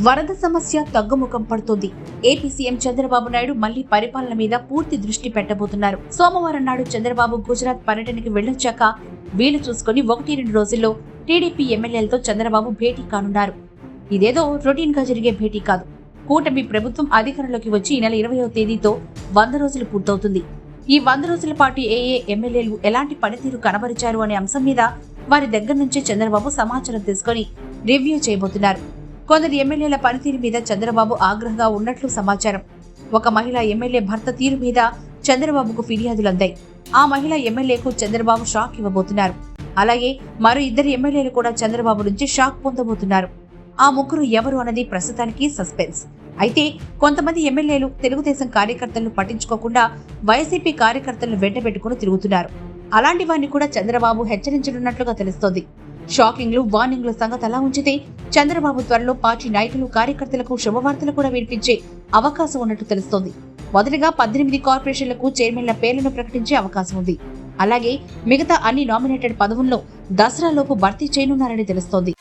వరద సమస్య తగ్గుముఖం పడుతోంది. ఏపీ సీఎం చంద్రబాబు నాయుడు మళ్లీ పరిపాలన మీద పూర్తి దృష్టి పెట్టబోతున్నారు. సోమవారం నాడు చంద్రబాబు గుజరాత్ పర్యటనకి వెళ్లొచ్చాక వీలు చూసుకుని 1-2 రోజుల్లో టీడీపీ ఎమ్మెల్యేలతో చంద్రబాబు భేటీ కానున్నారు. ఇదేదో రొటీన్ గా జరిగే భేటీ కాదు. కూటమి ప్రభుత్వం అధికారంలోకి వచ్చి ఈ నెల 20వ తేదీతో 100 రోజులు పూర్తవుతుంది. ఈ 100 రోజుల పాటు ఏ ఎమ్మెల్యేలు ఎలాంటి పనితీరు కనబరిచారు అనే అంశం మీద వారి దగ్గర నుంచే చంద్రబాబు సమాచారం తీసుకుని రివ్యూ చేయబోతున్నారు. కొందరు ఎమ్మెల్యేల పనితీరు మీద చంద్రబాబు ఆగ్రహంగా ఉన్నట్లు సమాచారం. ఒక మహిళా ఎమ్మెల్యే భర్త తీరు మీద చంద్రబాబుకు ఫిర్యాదులు అందాయి. ఆ మహిళా ఎమ్మెల్యేకు చంద్రబాబు షాక్ ఇవ్వబోతున్నారు. అలాగే మరో 2 ఎమ్మెల్యేలు కూడా చంద్రబాబు నుంచి షాక్ పొందబోతున్నారు. ఆ ముగ్గురు ఎవరు అన్నది ప్రస్తుతానికి సస్పెన్స్. అయితే కొంతమంది ఎమ్మెల్యేలు తెలుగుదేశం కార్యకర్తలను పట్టించుకోకుండా వైసీపీ కార్యకర్తలను వెంటబెట్టుకుని తిరుగుతున్నారు. అలాంటి వారిని కూడా చంద్రబాబు హెచ్చరించనున్నట్లుగా తెలుస్తోంది. షాకింగ్లు, వార్నింగ్ల సంగతి అలా ఉంచితే చంద్రబాబు త్వరలో పార్టీ నాయకులు, కార్యకర్తలకు శుభవార్తలు కూడా వినిపించే అవకాశం ఉన్నట్టు తెలుస్తోంది. మొదటగా 18 కార్పొరేషన్లకు చైర్మన్ల పేర్లను ప్రకటించే అవకాశం ఉంది. అలాగే మిగతా అన్ని నామినేటెడ్ పదవుల్లో దసరాలోపు భర్తీ చేయనున్నారని తెలుస్తోంది.